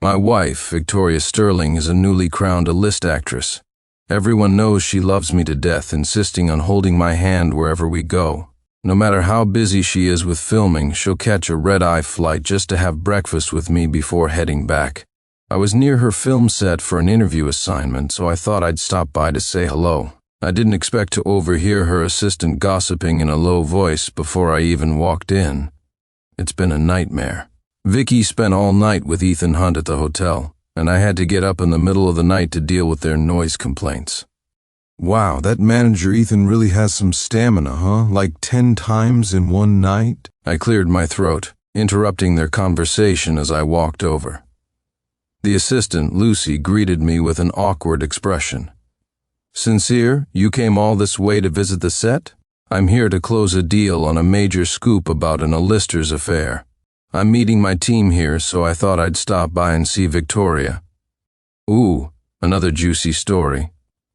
My wife, Victoria Sterling, is a newly crowned A-list actress. Everyone knows she loves me to death, insisting on holding my hand wherever we go. No matter how busy she is with filming, she'll catch a red-eye flight just to have breakfast with me before heading back. I was near her film set for an interview assignment, so I thought I'd stop by to say hello. I didn't expect to overhear her assistant gossiping in a low voice before I even walked in. It's been a nightmare. Vicky spent all night with Ethan Hunt at the hotel, and I had to get up in the middle of the night to deal with their noise complaints. Wow, that manager Ethan really has some stamina, huh? Like 10 times in one night? I cleared my throat, interrupting their conversation as I walked over. The assistant, Lucy, greeted me with an awkward expression. "Sincere, you came all this way to visit the set? I'm here to close a deal on a major scoop about an A-lister's affair. I'm meeting my team here, so I thought I'd stop by and see Victoria." "Ooh, another juicy story.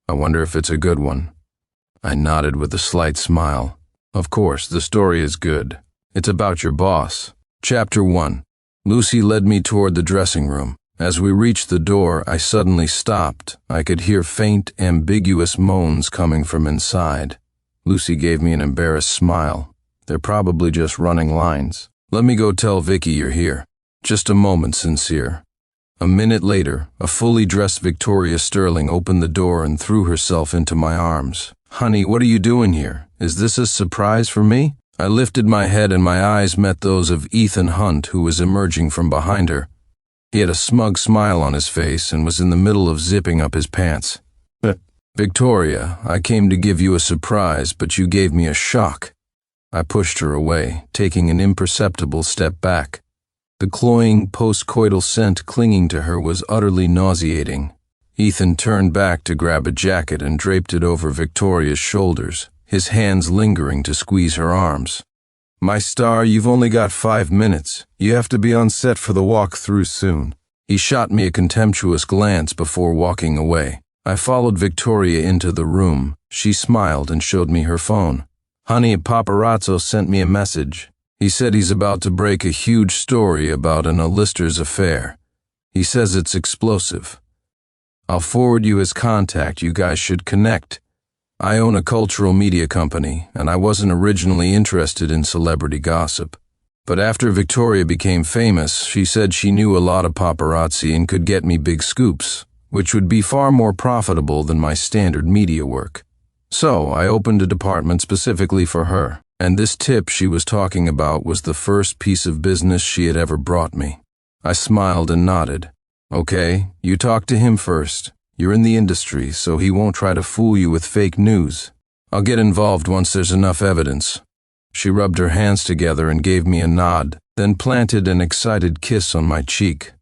I wonder if it's a good one." I nodded with a slight smile. "Of course, the story is good. It's about your boss." Chapter 1. Lucy led me toward the dressing room. As we reached the door, I suddenly stopped. I could hear faint, ambiguous moans coming from inside. Lucy gave me an embarrassed smile. "They're probably just running lines. Let me go tell Vicky you're here." "Just a moment, Sincere." A minute later, a fully dressed Victoria Sterling opened the door and threw herself into my arms. "Honey, what are you doing here? Is this a surprise for me?" I lifted my head and my eyes met those of Ethan Hunt, who was emerging from behind her. He had a smug smile on his face and was in the middle of zipping up his pants. "Victoria, I came to give you a surprise, but you gave me a shock." I pushed her away, taking an imperceptible step back. The cloying, post-coital scent clinging to her was utterly nauseating. Ethan turned back to grab a jacket and draped it over Victoria's shoulders, his hands lingering to squeeze her arms. "My star, you've only got 5 minutes. You have to be on set for the walk-through soon." He shot me a contemptuous glance before walking away. I followed Victoria into the room. She smiled and showed me her phone. "Honey, a paparazzo sent me a message. He said he's about to break a huge story about an A-lister's affair. He says it's explosive. I'll forward you his contact. You guys should connect. I own a cultural media company, and I wasn't originally interested in celebrity gossip. But after Victoria became famous, she said she knew a lot of paparazzi and could get me big scoops, which would be far more profitable than my standard media work. So I opened a department specifically for her, and this tip she was talking about was the first piece of business she had ever brought me." I smiled and nodded. "Okay, you talk to him first. You're in the industry, so he won't try to fool you with fake news. I'll get involved once there's enough evidence." She rubbed her hands together and gave me a nod, then planted an excited kiss on my cheek.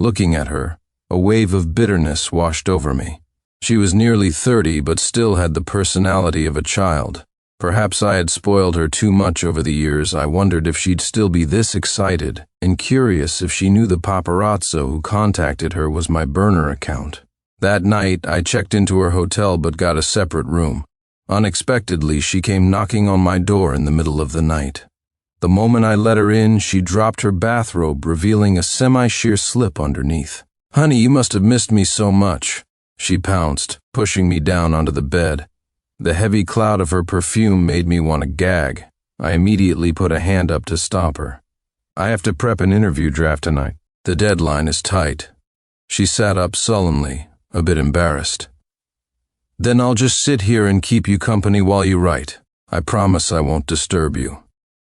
Looking at her, a wave of bitterness washed over me. She was nearly 30 but still had the personality of a child. Perhaps I had spoiled her too much over the years. I wondered if she'd still be this excited, and curious if she knew the paparazzo who contacted her was my burner account. That night, I checked into her hotel but got a separate room. Unexpectedly, she came knocking on my door in the middle of the night. The moment I let her in, she dropped her bathrobe, revealing a semi-sheer slip underneath. "Honey, you must have missed me so much," she pounced, pushing me down onto the bed. The heavy cloud of her perfume made me want to gag. I immediately put a hand up to stop her. "I have to prep an interview draft tonight. The deadline is tight." She sat up sullenly, a bit embarrassed. "Then I'll just sit here and keep you company while you write. I promise I won't disturb you."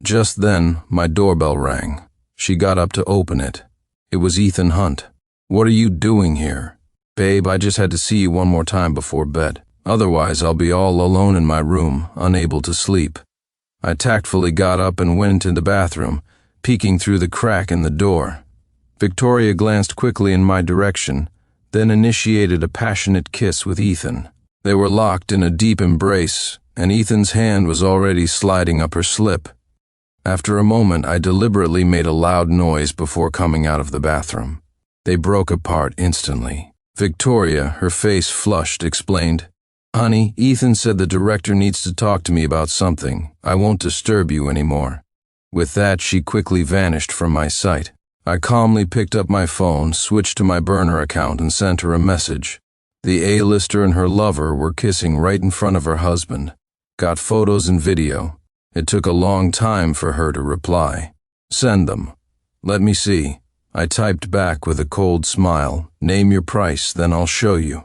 Just then, my doorbell rang. She got up to open it. It was Ethan Hunt. "What are you doing here?" "Babe, I just had to see you one more time before bed. Otherwise, I'll be all alone in my room, unable to sleep." I tactfully got up and went into the bathroom, peeking through the crack in the door. Victoria glanced quickly in my direction, then initiated a passionate kiss with Ethan. They were locked in a deep embrace, and Ethan's hand was already sliding up her slip. After a moment, I deliberately made a loud noise before coming out of the bathroom. They broke apart instantly. Victoria, her face flushed, explained, "Honey, Ethan said the director needs to talk to me about something. I won't disturb you anymore." With that, she quickly vanished from my sight. I calmly picked up my phone, switched to my burner account, and sent her a message. The A-lister and her lover were kissing right in front of her husband. Got photos and video. It took a long time for her to reply. Send them. Let me see. I typed back with a cold smile. Name your price, then I'll show you.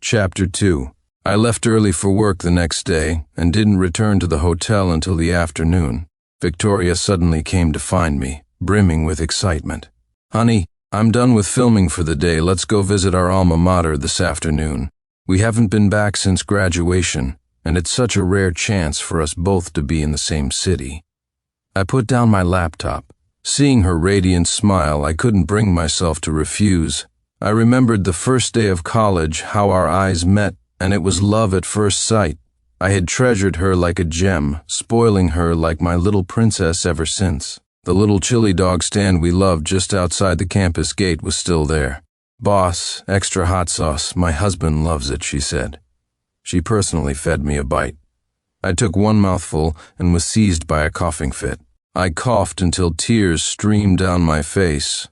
Chapter 2. I left early for work the next day and didn't return to the hotel until the afternoon. Victoria suddenly came to find me, brimming with excitement. Honey, I'm done with filming for the day. Let's go visit our alma mater this afternoon. We haven't been back since graduation, and it's such a rare chance for us both to be in the same city. I put down my laptop. Seeing her radiant smile, I couldn't bring myself to refuse. I remembered the first day of college, how our eyes met, and it was love at first sight. I had treasured her like a gem, spoiling her like my little princess ever since. The little chili dog stand we loved just outside the campus gate was still there. Boss, extra hot sauce, my husband loves it, she said. She personally fed me a bite. I took one mouthful and was seized by a coughing fit. I coughed until tears streamed down my face.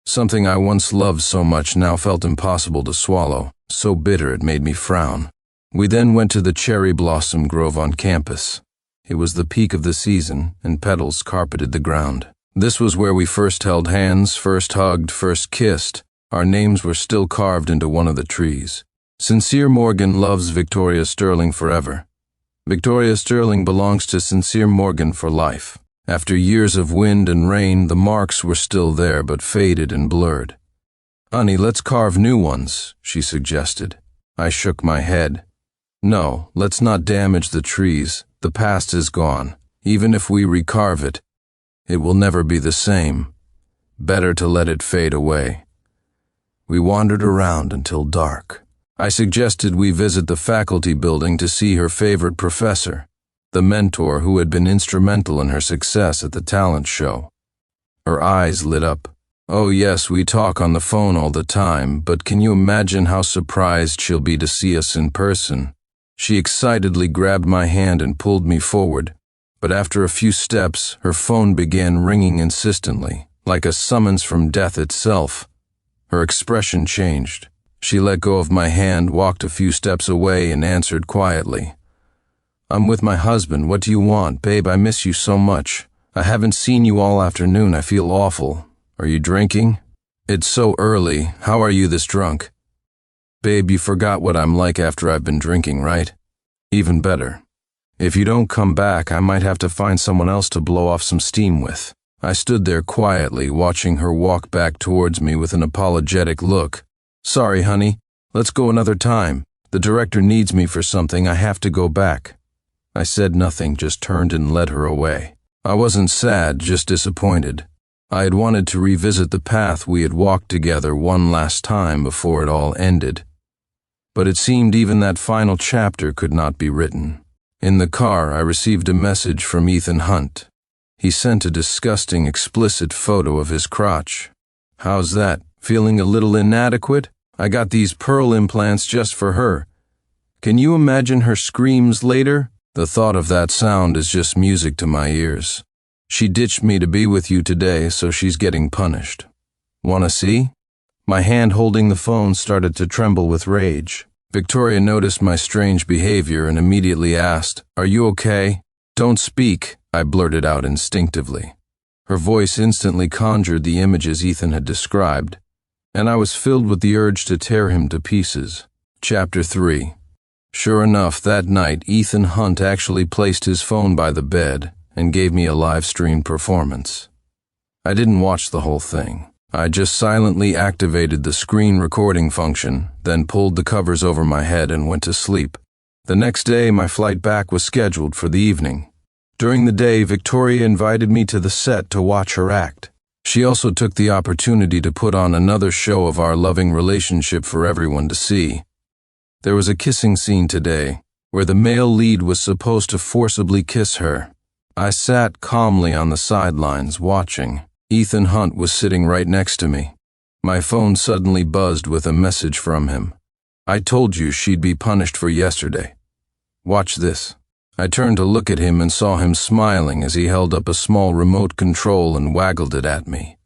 Something I once loved so much now felt impossible to swallow, so bitter it made me frown. We then went to the cherry blossom grove on campus. It was the peak of the season, and petals carpeted the ground. This was where we first held hands, first hugged, first kissed. Our names were still carved into one of the trees. Sincere Morgan loves Victoria Sterling forever. Victoria Sterling belongs to Sincere Morgan for life. After years of wind and rain, the marks were still there but faded and blurred. Honey, let's carve new ones, she suggested. I shook my head. No, let's not damage the trees. The past is gone. Even if we recarve it, it will never be the same. Better to let it fade away. We wandered around until dark. I suggested we visit the faculty building to see her favorite professor, the mentor who had been instrumental in her success at the talent show. Her eyes lit up. Oh yes, we talk on the phone all the time, but can you imagine how surprised she'll be to see us in person? She excitedly grabbed my hand and pulled me forward, but after a few steps, her phone began ringing insistently, like a summons from death itself. Her expression changed. She let go of my hand, walked a few steps away, and answered quietly. I'm with my husband. What do you want? Babe, I miss you so much. I haven't seen you all afternoon. I feel awful. Are you drinking? It's so early. How are you this drunk? Babe, you forgot what I'm like after I've been drinking, right? Even better. If you don't come back, I might have to find someone else to blow off some steam with. I stood there quietly, watching her walk back towards me with an apologetic look. Sorry, honey. Let's go another time. The director needs me for something. I have to go back. I said nothing, just turned and led her away. I wasn't sad, just disappointed. I had wanted to revisit the path we had walked together one last time before it all ended. But it seemed even that final chapter could not be written. In the car, I received a message from Ethan Hunt. He sent a disgusting, explicit photo of his crotch. How's that? Feeling a little inadequate? I got these pearl implants just for her. Can you imagine her screams later? The thought of that sound is just music to my ears. She ditched me to be with you today, so she's getting punished. Wanna see? My hand holding the phone started to tremble with rage. Victoria noticed my strange behavior and immediately asked, Are you okay? Don't speak, I blurted out instinctively. Her voice instantly conjured the images Ethan had described, and I was filled with the urge to tear him to pieces. Chapter 3. Sure enough, that night, Ethan Hunt actually placed his phone by the bed and gave me a live-streamed performance. I didn't watch the whole thing. I just silently activated the screen recording function, then pulled the covers over my head and went to sleep. The next day, my flight back was scheduled for the evening. During the day, Victoria invited me to the set to watch her act. She also took the opportunity to put on another show of our loving relationship for everyone to see. There was a kissing scene today, where the male lead was supposed to forcibly kiss her. I sat calmly on the sidelines, watching. Ethan Hunt was sitting right next to me. My phone suddenly buzzed with a message from him. I told you she'd be punished for yesterday. Watch this. I turned to look at him and saw him smiling as he held up a small remote control and waggled it at me.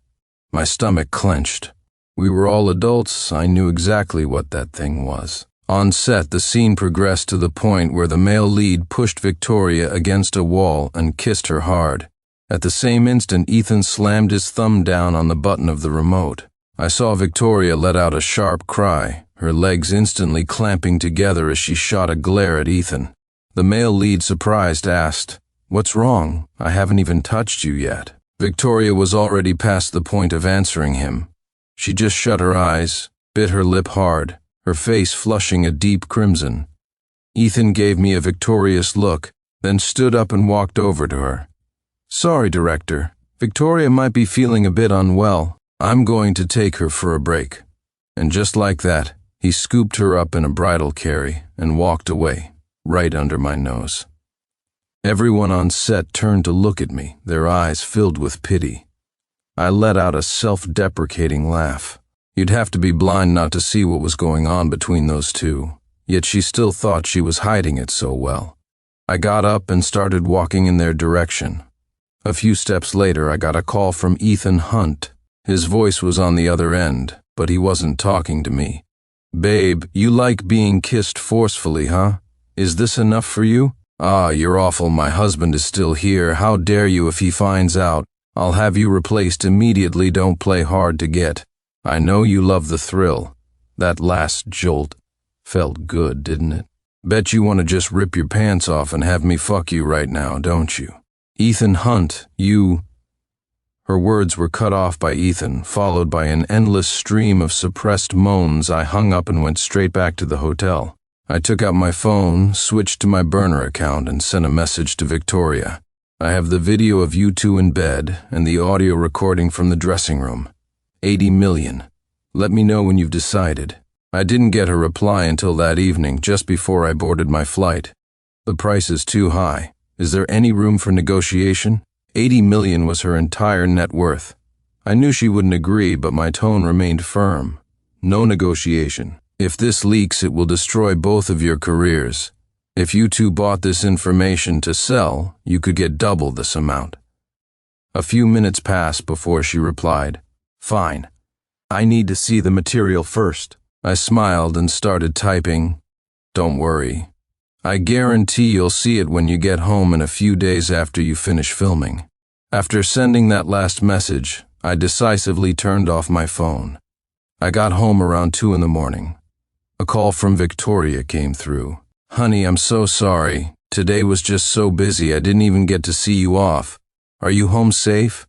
My stomach clenched. We were all adults. I knew exactly what that thing was. On set, the scene progressed to the point where the male lead pushed Victoria against a wall and kissed her hard. At the same instant, Ethan slammed his thumb down on the button of the remote. I saw Victoria let out a sharp cry, her legs instantly clamping together as she shot a glare at Ethan. The male lead, surprised, asked, "What's wrong? I haven't even touched you yet." Victoria was already past the point of answering him. She just shut her eyes, bit her lip hard, her face flushing a deep crimson. Ethan gave me a victorious look, then stood up and walked over to her. "Sorry, Director. Victoria might be feeling a bit unwell. I'm going to take her for a break." And just like that, he scooped her up in a bridal carry and walked away, right under my nose. Everyone on set turned to look at me, their eyes filled with pity. I let out a self-deprecating laugh. You'd have to be blind not to see what was going on between those two, yet she still thought she was hiding it so well. I got up and started walking in their direction. A few steps later, I got a call from Ethan Hunt. His voice was on the other end, but he wasn't talking to me. "Babe, you like being kissed forcefully, huh? Is this enough for you? Ah, you're awful. My husband is still here. How dare you if he finds out? I'll have you replaced immediately. Don't play hard to get. I know you love the thrill. That last jolt felt good, didn't it? Bet you want to just rip your pants off and have me fuck you right now, don't you? Ethan Hunt, you..." Her words were cut off by Ethan, followed by an endless stream of suppressed moans. I hung up and went straight back to the hotel. I took out my phone, switched to my burner account, and sent a message to Victoria. "I have the video of you two in bed and the audio recording from the dressing room. 80 million. Let me know when you've decided." I didn't get a reply until that evening, just before I boarded my flight. "The price is too high. Is there any room for negotiation?" 80 million was her entire net worth. I knew she wouldn't agree, but my tone remained firm. "No negotiation. If this leaks, it will destroy both of your careers. If you two bought this information to sell, you could get double this amount." A few minutes passed before she replied, "Fine. I need to see the material first." I smiled and started typing, "Don't worry. I guarantee you'll see it when you get home in a few days after you finish filming." After sending that last message, I decisively turned off my phone. I got home around 2 in the morning. A call from Victoria came through. "Honey, I'm so sorry. Today was just so busy I didn't even get to see you off. Are you home safe?"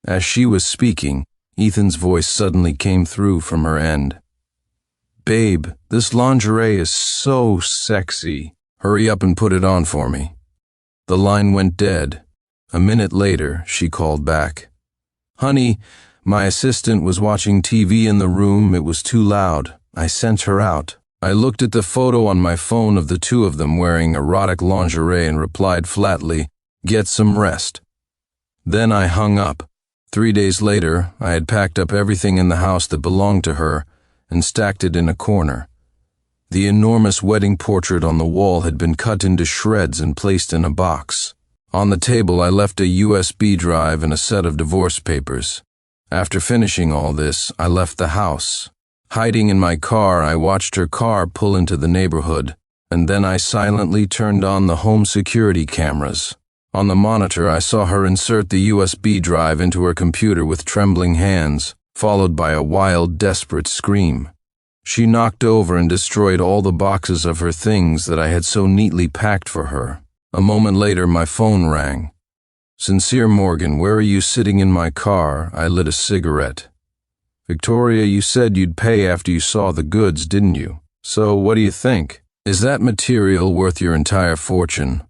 As she was speaking, Ethan's voice suddenly came through from her end. "Babe, this lingerie is so sexy. Hurry up and put it on for me." The line went dead. A minute later, she called back. "Honey, my assistant was watching TV in the room. It was too loud. I sent her out." I looked at the photo on my phone of the two of them wearing erotic lingerie and replied flatly, "Get some rest." Then I hung up. 3 days later, I had packed up everything in the house that belonged to her and stacked it in a corner. The enormous wedding portrait on the wall had been cut into shreds and placed in a box. On the table, I left a USB drive and a set of divorce papers. After finishing all this, I left the house. Hiding in my car, I watched her car pull into the neighborhood, and then I silently turned on the home security cameras. On the monitor, I saw her insert the USB drive into her computer with trembling hands, followed by a wild, desperate scream. She knocked over and destroyed all the boxes of her things that I had so neatly packed for her. A moment later, my phone rang. "Sincere Morgan, where are you sitting in my car?" I lit a cigarette. "Victoria, you said you'd pay after you saw the goods, didn't you? So what do you think? Is that material worth your entire fortune?"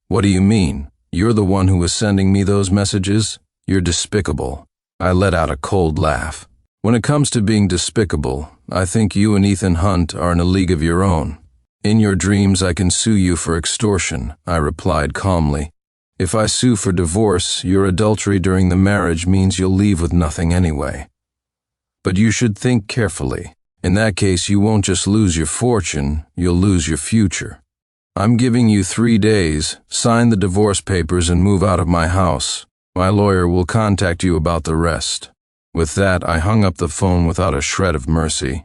"What do you mean? You're the one who was sending me those messages? You're despicable." I let out a cold laugh. "When it comes to being despicable, I think you and Ethan Hunt are in a league of your own. In your dreams, I can sue you for extortion," I replied calmly. "If I sue for divorce, your adultery during the marriage means you'll leave with nothing anyway. But you should think carefully. In that case, you won't just lose your fortune, you'll lose your future. I'm giving you 3 days. Sign the divorce papers and move out of my house. My lawyer will contact you about the rest." With that, I hung up the phone without a shred of mercy.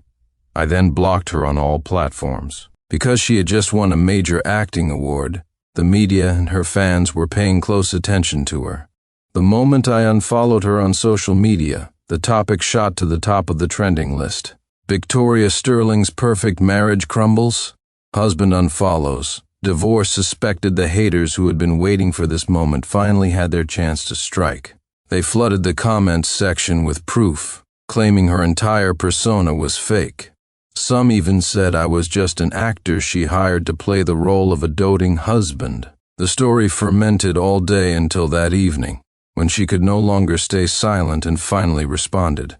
I then blocked her on all platforms. Because she had just won a major acting award, the media and her fans were paying close attention to her. The moment I unfollowed her on social media, the topic shot to the top of the trending list. Victoria Sterling's perfect marriage crumbles. Husband unfollows. Divorce suspected. The haters who had been waiting for this moment finally had their chance to strike. They flooded the comments section with proof, claiming her entire persona was fake. Some even said I was just an actor she hired to play the role of a doting husband. The story fermented all day until that evening, when she could no longer stay silent and finally responded.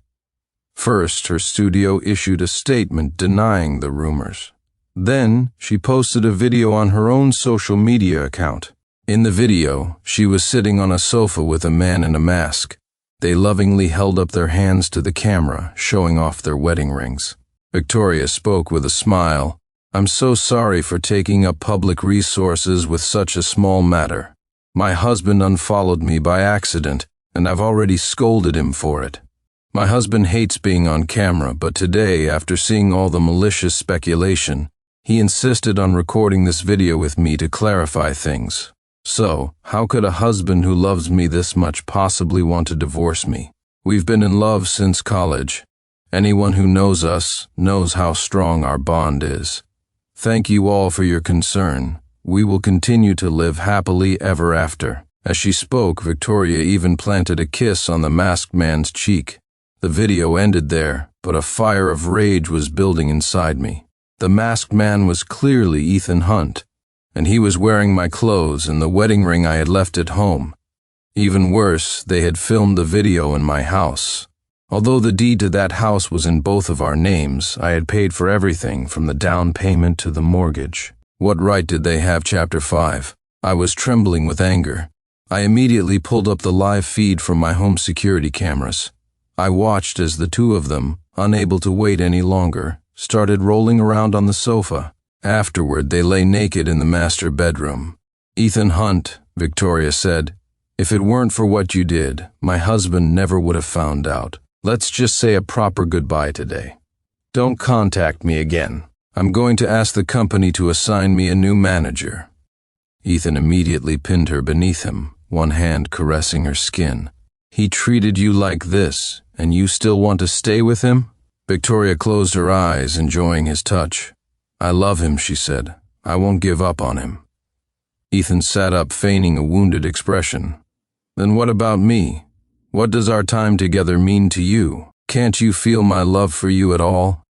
First, her studio issued a statement denying the rumors. Then, she posted a video on her own social media account. In the video, she was sitting on a sofa with a man in a mask. They lovingly held up their hands to the camera, showing off their wedding rings. Victoria spoke with a smile. "I'm so sorry for taking up public resources with such a small matter. My husband unfollowed me by accident, and I've already scolded him for it. My husband hates being on camera, but today, after seeing all the malicious speculation, he insisted on recording this video with me to clarify things. So, how could a husband who loves me this much possibly want to divorce me? We've been in love since college. Anyone who knows us knows how strong our bond is. Thank you all for your concern. We will continue to live happily ever after." As she spoke, Victoria even planted a kiss on the masked man's cheek. The video ended there, but a fire of rage was building inside me. The masked man was clearly Ethan Hunt, and he was wearing my clothes and the wedding ring I had left at home. Even worse, they had filmed the video in my house. Although the deed to that house was in both of our names, I had paid for everything from the down payment to the mortgage. What right did they have? Chapter 5. I was trembling with anger. I immediately pulled up the live feed from my home security cameras. I watched as the two of them, unable to wait any longer, started rolling around on the sofa. Afterward, they lay naked in the master bedroom. "Ethan Hunt," Victoria said, "if it weren't for what you did, my husband never would have found out. Let's just say a proper goodbye today. Don't contact me again. I'm going to ask the company to assign me a new manager." Ethan immediately pinned her beneath him, one hand caressing her skin. "He treated you like this, and you still want to stay with him?" Victoria closed her eyes, enjoying his touch. "I love him," she said. "I won't give up on him." Ethan sat up, feigning a wounded expression. "Then what about me? What does our time together mean to you? Can't you feel my love for you at all?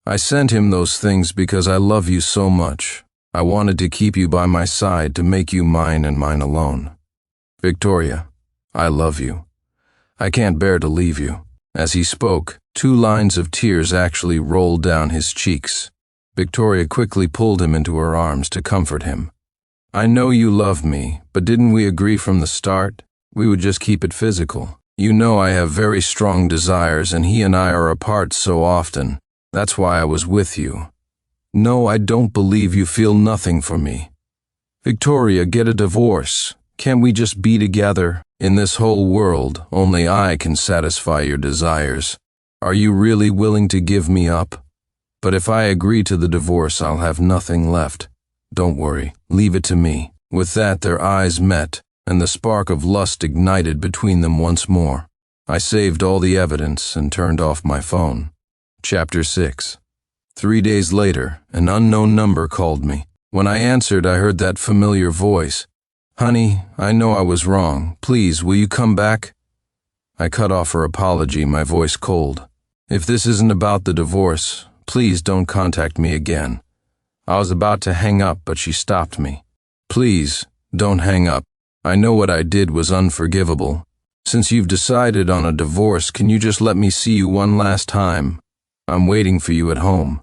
I sent him those things because I love you so much. I wanted to keep you by my side, to make you mine and mine alone. Victoria, I love you. I can't bear to leave you." As he spoke, 2 lines of tears actually rolled down his cheeks. Victoria quickly pulled him into her arms to comfort him. "I know you love me, but didn't we agree from the start? We would just keep it physical. You know I have very strong desires, and he and I are apart so often. That's why I was with you. No, I don't believe you feel nothing for me. Victoria, get a divorce. Can't we just be together? In this whole world, only I can satisfy your desires. Are you really willing to give me up? But if I agree to the divorce, I'll have nothing left. Don't worry, leave it to me." With that, their eyes met, and the spark of lust ignited between them once more. I saved all the evidence and turned off my phone. Chapter 6. 3 days later, an unknown number called me. When I answered, I heard that familiar voice. "Honey, I know I was wrong. Please, will you come back?" I cut off her apology, my voice cold. "If this isn't about the divorce, please don't contact me again." I was about to hang up, but she stopped me. "Please, don't hang up. I know what I did was unforgivable. Since you've decided on a divorce, can you just let me see you one last time? I'm waiting for you at home."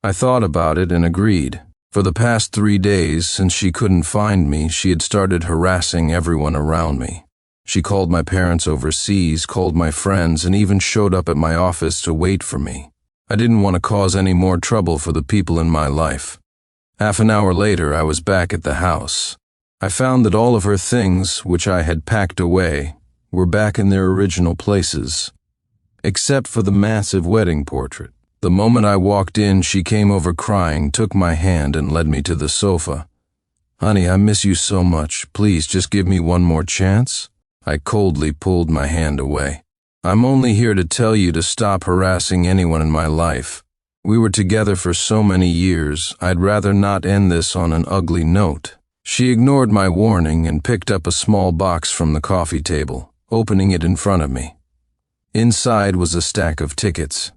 I thought about it and agreed. For the past 3 days, since she couldn't find me, she had started harassing everyone around me. She called my parents overseas, called my friends, and even showed up at my office to wait for me. I didn't want to cause any more trouble for the people in my life. Half an hour later, I was back at the house. I found that all of her things, which I had packed away, were back in their original places. except for the massive wedding portrait. The moment I walked in, she came over crying, took my hand, and led me to the sofa. "Honey, I miss you so much. Please, just give me one more chance." I coldly pulled my hand away. "I'm only here to tell you to stop harassing anyone in my life. We were together for so many years, I'd rather not end this on an ugly note." She ignored my warning and picked up a small box from the coffee table, opening it in front of me. Inside was a stack of tickets.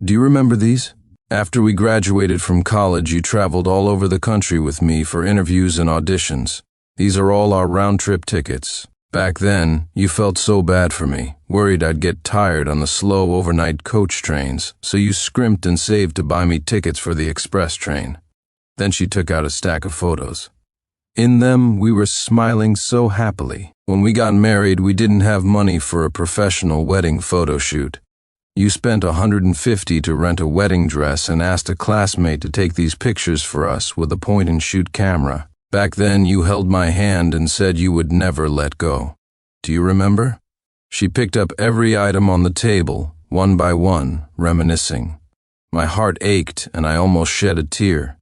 "Do you remember these? After we graduated from college, you traveled all over the country with me for interviews and auditions. These are all our round-trip tickets. Back then, you felt so bad for me, worried I'd get tired on the slow overnight coach trains, so you scrimped and saved to buy me tickets for the express train." Then she took out a stack of photos. In them, we were smiling so happily. When we got married, we didn't have money for a professional wedding photo shoot. You spent $150 to rent a wedding dress and asked a classmate to take these pictures for us with a point-and-shoot camera. Back then, you held my hand and said you would never let go. Do you remember? She picked up every item on the table, one by one, reminiscing. My heart ached and I almost shed a tear.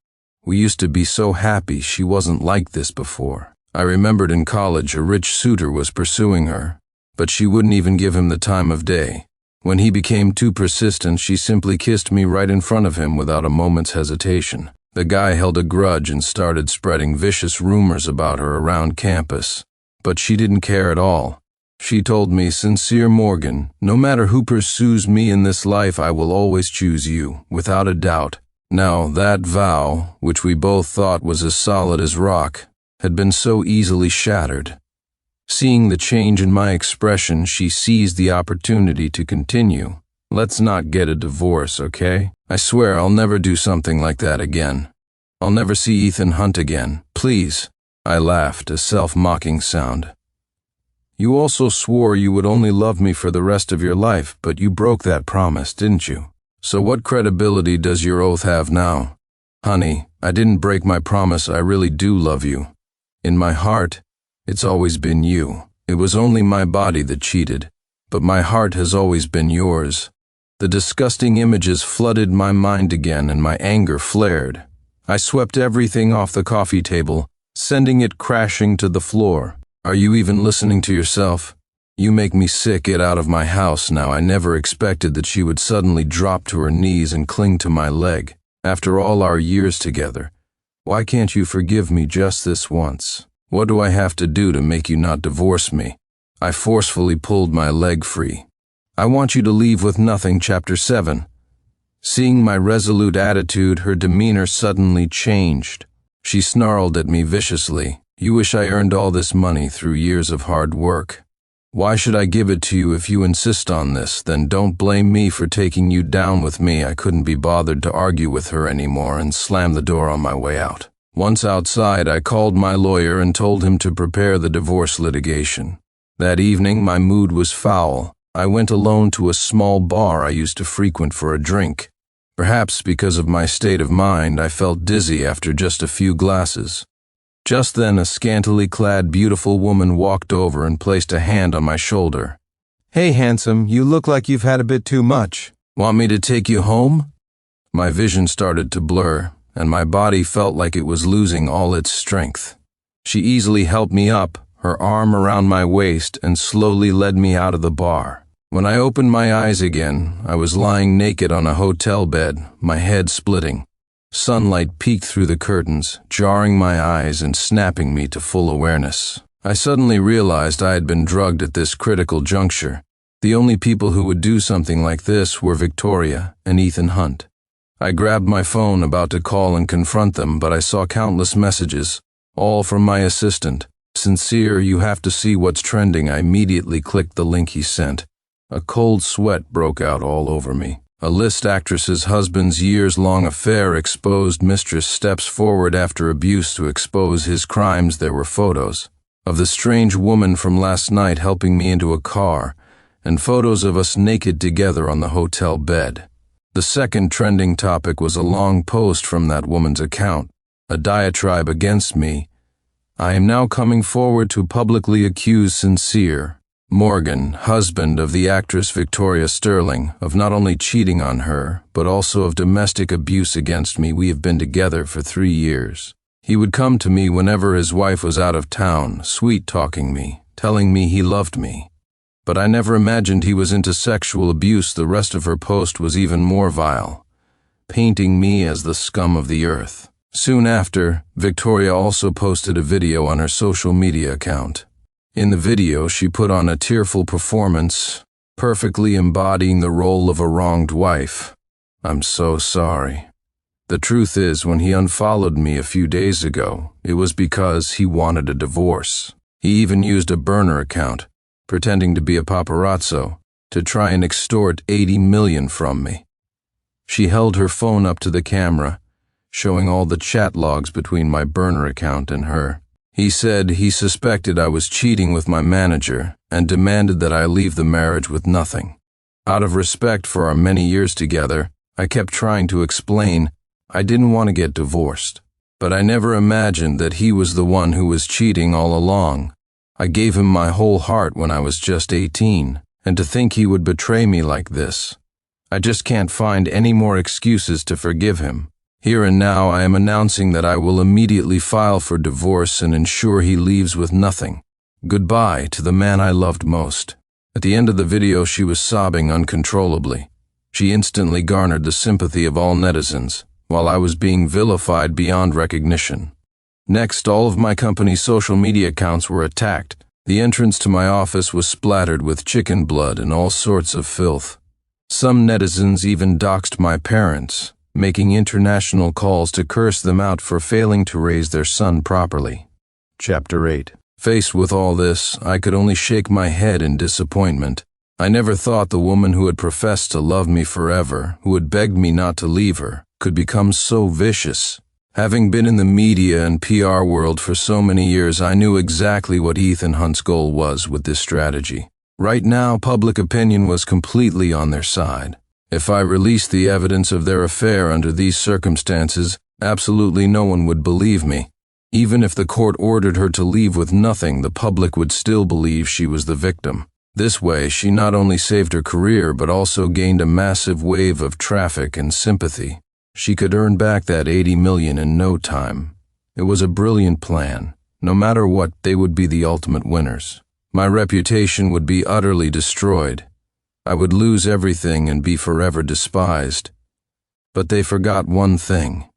We used to be so happy. She wasn't like this before. I remembered in college a rich suitor was pursuing her, but she wouldn't even give him the time of day. When he became too persistent, she simply kissed me right in front of him without a moment's hesitation. The guy held a grudge and started spreading vicious rumors about her around campus, but she didn't care at all. She told me, "Sincere Morgan, no matter who pursues me in this life, I will always choose you, without a doubt." Now, that vow, which we both thought was as solid as rock, had been so easily shattered. Seeing the change in my expression, she seized the opportunity to continue. "Let's not get a divorce, okay? I swear I'll never do something like that again. I'll never see Ethan Hunt again. Please." I laughed, a self-mocking sound. "You also swore you would only love me for the rest of your life, but you broke that promise, didn't you? So what credibility does your oath have now?" "Honey, I didn't break my promise. I really do love you. In my heart, it's always been you. It was only my body that cheated, but my heart has always been yours." The disgusting images flooded my mind again and my anger flared. I swept everything off the coffee table, sending it crashing to the floor. "Are you even listening to yourself? You make me sick. Get out of my house now." I never expected that she would suddenly drop to her knees and cling to my leg. "After all our years together, why can't you forgive me just this once? What do I have to do to make you not divorce me?" I forcefully pulled my leg free. "I want you to leave with nothing." Chapter 7. Seeing my resolute attitude, her demeanor suddenly changed. She snarled at me viciously. "You wish I earned all this money through years of hard work. Why should I give it to you if you insist on this? Then don't blame me for taking you down with me." I couldn't be bothered to argue with her anymore and slammed the door on my way out. Once outside, I called my lawyer and told him to prepare the divorce litigation. That evening, my mood was foul. I went alone to a small bar I used to frequent for a drink. Perhaps because of my state of mind, I felt dizzy after just a few glasses. Just then, a scantily clad, beautiful woman walked over and placed a hand on my shoulder. "Hey, handsome, you look like you've had a bit too much. Want me to take you home?" My vision started to blur, and my body felt like it was losing all its strength. She easily helped me up, her arm around my waist, and slowly led me out of the bar. When I opened my eyes again, I was lying naked on a hotel bed, my head splitting. Sunlight peeked through the curtains, jarring my eyes and snapping me to full awareness. I suddenly realized I had been drugged at this critical juncture. The only people who would do something like this were Victoria and Ethan Hunt. I grabbed my phone, about to call and confront them, but I saw countless messages, all from my assistant. "Sincere, you have to see what's trending." I immediately clicked the link he sent. A cold sweat broke out all over me. A list actress's husband's years-long affair exposed. Mistress steps forward after abuse to expose his crimes. There were photos of the strange woman from last night helping me into a car, and photos of us naked together on the hotel bed. The second trending topic was a long post from that woman's account, a diatribe against me. "I am now coming forward to publicly accuse Sincere. Morgan, husband of the actress Victoria Sterling, of not only cheating on her, but also of domestic abuse against me. We have been together for 3 years. He would come to me whenever his wife was out of town, sweet-talking me, telling me he loved me. But I never imagined he was into sexual abuse. The rest of her post was even more vile, painting me as the scum of the earth. Soon after, Victoria also posted a video on her social media account. In the video, she put on a tearful performance, perfectly embodying the role of a wronged wife. I'm so sorry. The truth is, when he unfollowed me a few days ago, it was because he wanted a divorce. He even used a burner account, pretending to be a paparazzo, to try and extort 80 million from me. She held her phone up to the camera, showing all the chat logs between my burner account and her. He said he suspected I was cheating with my manager and demanded that I leave the marriage with nothing. Out of respect for our many years together, I kept trying to explain I didn't want to get divorced, but I never imagined that he was the one who was cheating all along. I gave him my whole heart when I was just 18, and to think he would betray me like this. I just can't find any more excuses to forgive him. Here and now I am announcing that I will immediately file for divorce and ensure he leaves with nothing. Goodbye to the man I loved most. At the end of the video, she was sobbing uncontrollably. She instantly garnered the sympathy of all netizens, while I was being vilified beyond recognition. Next, all of my company's social media accounts were attacked. The entrance to my office was splattered with chicken blood and all sorts of filth. Some netizens even doxed my parents, making international calls to curse them out for failing to raise their son properly. Chapter 8. Faced with all this, I could only shake my head in disappointment. I never thought the woman who had professed to love me forever, who had begged me not to leave her, could become so vicious. Having been in the media and PR world for so many years, I knew exactly what Ethan Hunt's goal was with this strategy. Right now, public opinion was completely on their side. If I released the evidence of their affair under these circumstances, absolutely no one would believe me. Even if the court ordered her to leave with nothing, the public would still believe she was the victim. This way, she not only saved her career, but also gained a massive wave of traffic and sympathy. She could earn back that 80 million in no time. It was a brilliant plan. No matter what, they would be the ultimate winners. My reputation would be utterly destroyed. I would lose everything and be forever despised. But they forgot one thing.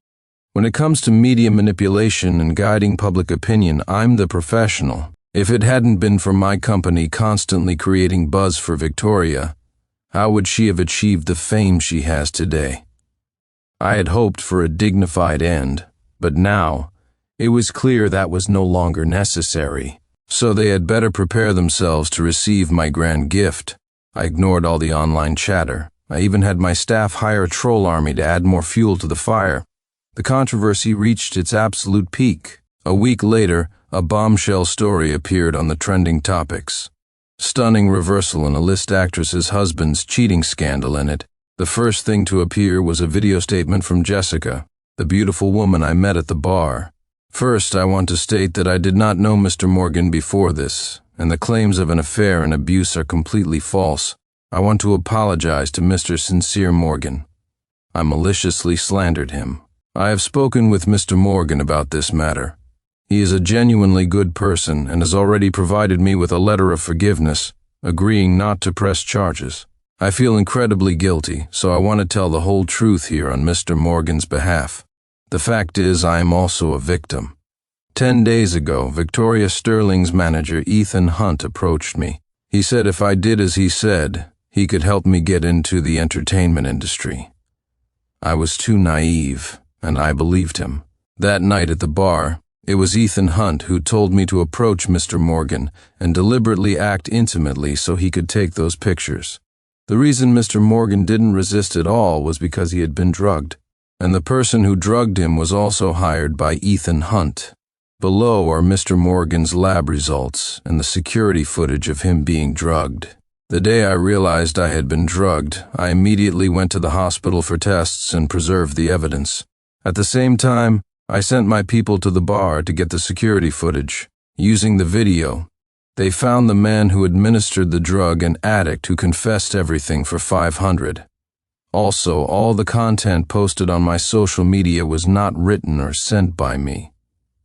When it comes to media manipulation and guiding public opinion, I'm the professional. If it hadn't been for my company constantly creating buzz for Victoria, how would she have achieved the fame she has today? I had hoped for a dignified end, but now it was clear that was no longer necessary. So they had better prepare themselves to receive my grand gift. I ignored all the online chatter. I even had my staff hire a troll army to add more fuel to the fire. The controversy reached its absolute peak. A week later, a bombshell story appeared on the trending topics. Stunning reversal in a list actress's husband's cheating scandal in it. The first thing to appear was a video statement from Jessica, the beautiful woman I met at the bar. First, I want to state that I did not know Mr. Morgan before this, and the claims of an affair and abuse are completely false. I want to apologize to Mr. Sincere Morgan. I maliciously slandered him. I have spoken with Mr. Morgan about this matter. He is a genuinely good person and has already provided me with a letter of forgiveness, agreeing not to press charges. I feel incredibly guilty, so I want to tell the whole truth here on Mr. Morgan's behalf. The fact is, I am also a victim. 10 days ago, Victoria Sterling's manager, Ethan Hunt, approached me. He said if I did as he said, he could help me get into the entertainment industry. I was too naive, and I believed him. That night at the bar, it was Ethan Hunt who told me to approach Mr. Morgan and deliberately act intimately so he could take those pictures. The reason Mr. Morgan didn't resist at all was because he had been drugged, and the person who drugged him was also hired by Ethan Hunt. Below are Mr. Morgan's lab results and the security footage of him being drugged. The day I realized I had been drugged, I immediately went to the hospital for tests and preserved the evidence. At the same time, I sent my people to the bar to get the security footage. Using the video, They found the man who administered the drug an addict who confessed everything for $500. Also, all the content posted on my social media was not written or sent by me.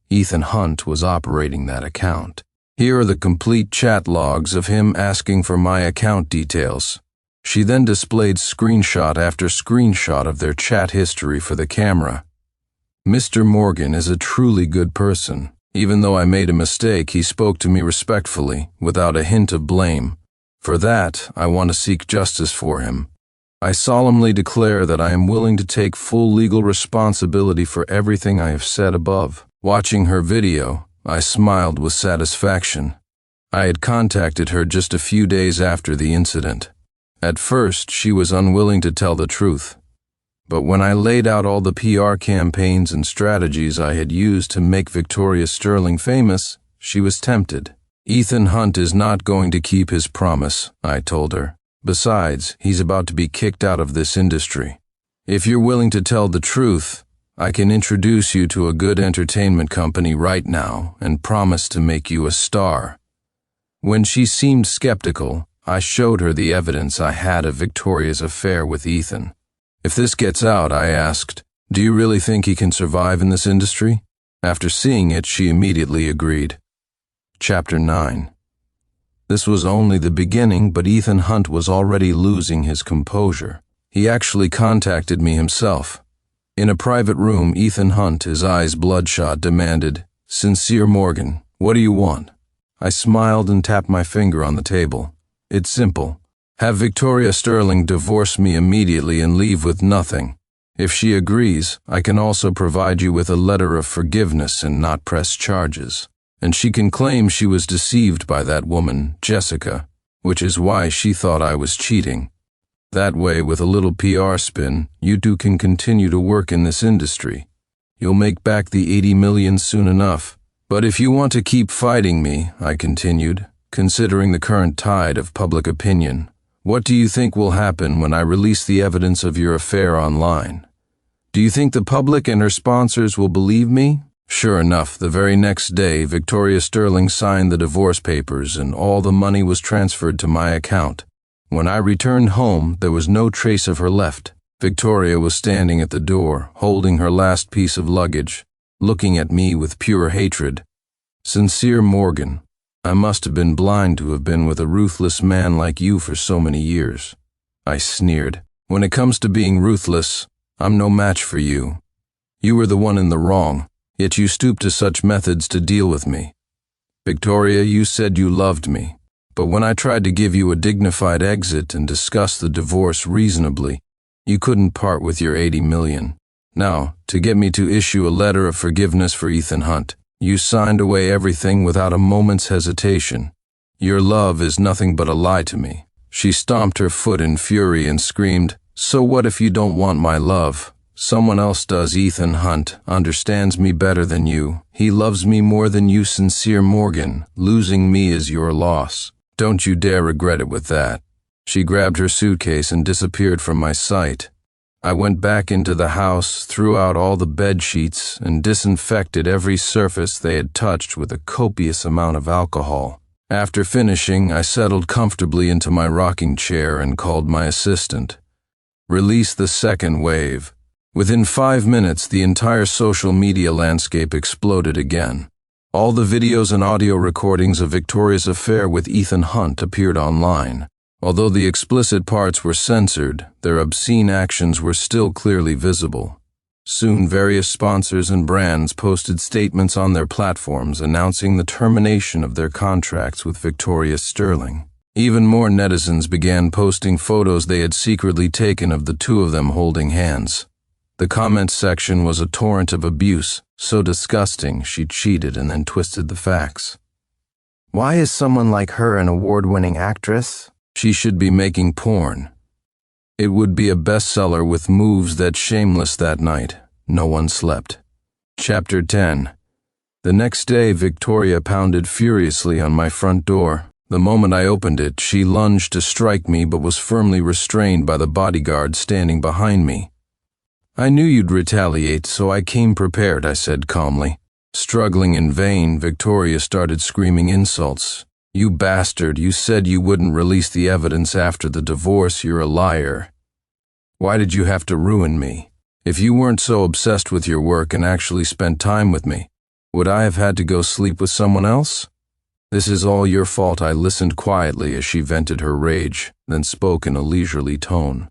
Ethan Hunt was operating that account. Here are the complete chat logs of him asking for my account details. She then displayed screenshot after screenshot of their chat history for the camera. Mr. Morgan is a truly good person. Even though I made a mistake, he spoke to me respectfully, without a hint of blame. For that, I want to seek justice for him. I solemnly declare that I am willing to take full legal responsibility for everything I have said above. Watching her video, I smiled with satisfaction. I had contacted her just a few days after the incident. At first, she was unwilling to tell the truth. But when I laid out all the PR campaigns and strategies I had used to make Victoria Sterling famous, she was tempted. Ethan Hunt is not going to keep his promise, I told her. Besides, he's about to be kicked out of this industry. If you're willing to tell the truth, I can introduce you to a good entertainment company right now and promise to make you a star. When she seemed skeptical, I showed her the evidence I had of Victoria's affair with Ethan. If this gets out, I asked, do you really think he can survive in this industry? After seeing it, she immediately agreed. Chapter 9. This was only the beginning, but Ethan Hunt was already losing his composure. He actually contacted me himself. In a private room, Ethan Hunt, his eyes bloodshot, demanded, "Sincere Morgan, what do you want?" I smiled and tapped my finger on the table. It's simple. Have Victoria Sterling divorce me immediately and leave with nothing. If she agrees, I can also provide you with a letter of forgiveness and not press charges. And she can claim she was deceived by that woman, Jessica, which is why she thought I was cheating. That way, with a little PR spin, you two can continue to work in this industry. You'll make back the $80 million soon enough. But if you want to keep fighting me, I continued, considering the current tide of public opinion, what do you think will happen when I release the evidence of your affair online? Do you think the public and her sponsors will believe me? Sure enough, the very next day, Victoria Sterling signed the divorce papers and all the money was transferred to my account. When I returned home, there was no trace of her left. Victoria was standing at the door, holding her last piece of luggage, looking at me with pure hatred. Sincere Morgan, I must have been blind to have been with a ruthless man like you for so many years. I sneered. When it comes to being ruthless, I'm no match for you. You were the one in the wrong. Yet you stooped to such methods to deal with me. Victoria, you said you loved me, but when I tried to give you a dignified exit and discuss the divorce reasonably, you couldn't part with your $80 million. Now, to get me to issue a letter of forgiveness for Ethan Hunt, you signed away everything without a moment's hesitation. Your love is nothing but a lie to me. She stomped her foot in fury and screamed, "So what if you don't want my love? Someone else does. Ethan Hunt understands me better than you. He loves me more than you, Sincere Morgan. Losing me is your loss. Don't you dare regret it with that." She grabbed her suitcase and disappeared from my sight. I went back into the house, threw out all the bed sheets, and disinfected every surface they had touched with a copious amount of alcohol. After finishing, I settled comfortably into my rocking chair and called my assistant. Release the second wave. Within 5 minutes, the entire social media landscape exploded again. All the videos and audio recordings of Victoria's affair with Ethan Hunt appeared online. Although the explicit parts were censored, their obscene actions were still clearly visible. Soon, various sponsors and brands posted statements on their platforms announcing the termination of their contracts with Victoria Sterling. Even more netizens began posting photos they had secretly taken of the two of them holding hands. The comments section was a torrent of abuse, so disgusting she cheated and then twisted the facts. Why is someone like her an award-winning actress? She should be making porn. It would be a bestseller with moves that shameless that night. No one slept. Chapter 10. The next day, Victoria pounded furiously on my front door. The moment I opened it, she lunged to strike me but was firmly restrained by the bodyguard standing behind me. "I knew you'd retaliate, so I came prepared," I said calmly. Struggling in vain, Victoria started screaming insults. You bastard, you said you wouldn't release the evidence after the divorce. You're a liar. Why did you have to ruin me? If you weren't so obsessed with your work and actually spent time with me, would I have had to go sleep with someone else? This is all your fault. I listened quietly as she vented her rage, then spoke in a leisurely tone.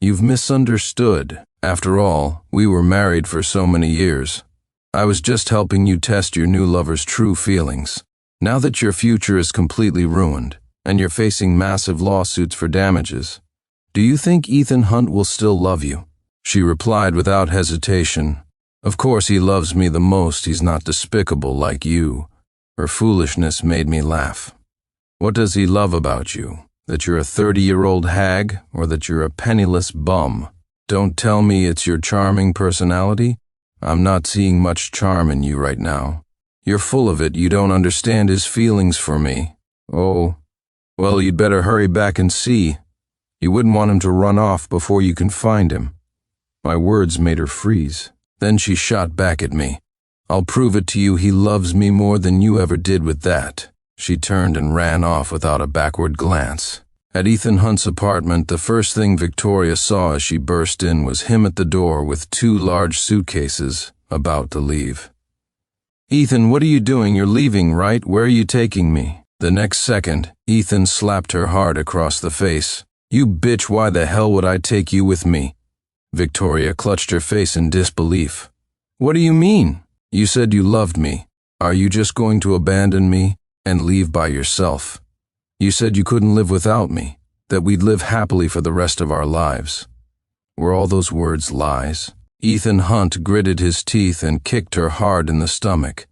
You've misunderstood. After all, we were married for so many years. I was just helping you test your new lover's true feelings. Now that your future is completely ruined, and you're facing massive lawsuits for damages, do you think Ethan Hunt will still love you? She replied without hesitation. Of course he loves me the most. He's not despicable like you. Her foolishness made me laugh. What does he love about you? That you're a 30-year-old hag, or that you're a penniless bum? Don't tell me it's your charming personality. I'm not seeing much charm in you right now. You're full of it. You don't understand his feelings for me. Oh, well, you'd better hurry back and see. You wouldn't want him to run off before you can find him. My words made her freeze. Then she shot back at me. I'll prove it to you. He loves me more than you ever did with that. She turned and ran off without a backward glance. At Ethan Hunt's apartment, the first thing Victoria saw as she burst in was him at the door with 2 large suitcases, about to leave. Ethan, what are you doing? You're leaving, right? Where are you taking me? The next second, Ethan slapped her hard across the face. You bitch, why the hell would I take you with me? Victoria clutched her face in disbelief. What do you mean? You said you loved me. Are you just going to abandon me and leave by yourself? You said you couldn't live without me, that we'd live happily for the rest of our lives. Were all those words lies? Ethan Hunt gritted his teeth and kicked her hard in the stomach.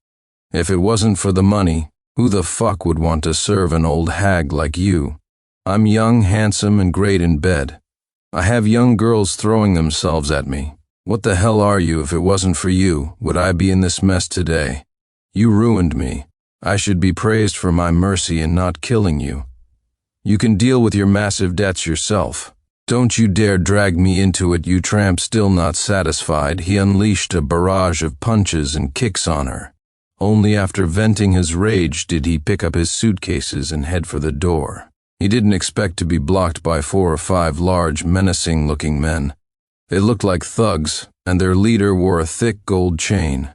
If it wasn't for the money, who the fuck would want to serve an old hag like you? I'm young, handsome, and great in bed. I have young girls throwing themselves at me. What the hell are you? If it wasn't for you, would I be in this mess today? You ruined me. I should be praised for my mercy in not killing you. You can deal with your massive debts yourself. Don't you dare drag me into it, you tramp. Still not satisfied, he unleashed a barrage of punches and kicks on her. Only after venting his rage did he pick up his suitcases and head for the door. He didn't expect to be blocked by 4 or 5 large, menacing-looking men. They looked like thugs, and their leader wore a thick gold chain.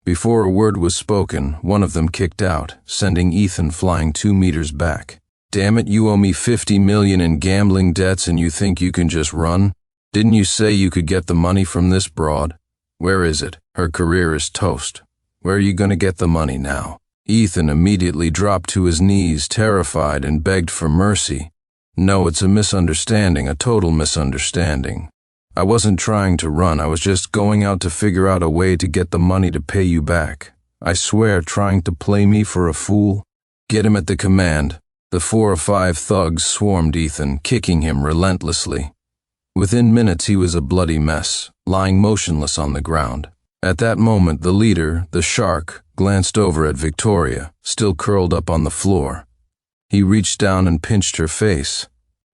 Before a word was spoken, one of them kicked out, sending Ethan flying 2 meters back. Damn it, you owe me $50 million in gambling debts and you think you can just run? Didn't you say you could get the money from this broad? Where is it? Her career is toast. Where are you going to get the money now? Ethan immediately dropped to his knees, terrified, and begged for mercy. No, it's a misunderstanding, a total misunderstanding. I wasn't trying to run. I was just going out to figure out a way to get the money to pay you back. I swear, trying to play me for a fool? Get him at the command. The 4 or 5 thugs swarmed Ethan, kicking him relentlessly. Within minutes he was a bloody mess, lying motionless on the ground. At that moment the leader, the shark, glanced over at Victoria, still curled up on the floor. He reached down and pinched her face.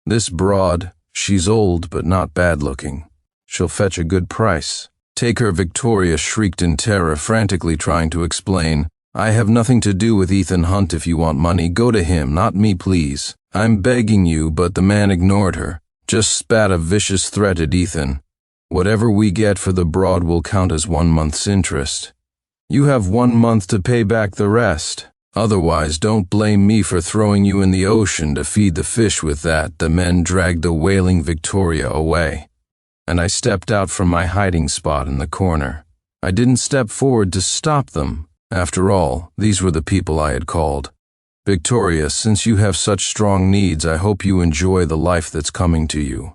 This broad, she's old but not bad-looking. She'll fetch a good price. Take her, Victoria shrieked in terror, frantically trying to explain. I have nothing to do with Ethan Hunt. If you want money, go to him, not me, please. I'm begging you, but the man ignored her. Just spat a vicious threat at Ethan. Whatever we get for the broad will count as 1 month's interest. You have 1 month to pay back the rest. Otherwise, don't blame me for throwing you in the ocean to feed the fish with that. The men dragged the wailing Victoria away, and I stepped out from my hiding spot in the corner. I didn't step forward to stop them. After all, these were the people I had called. Victoria, since you have such strong needs, I hope you enjoy the life that's coming to you.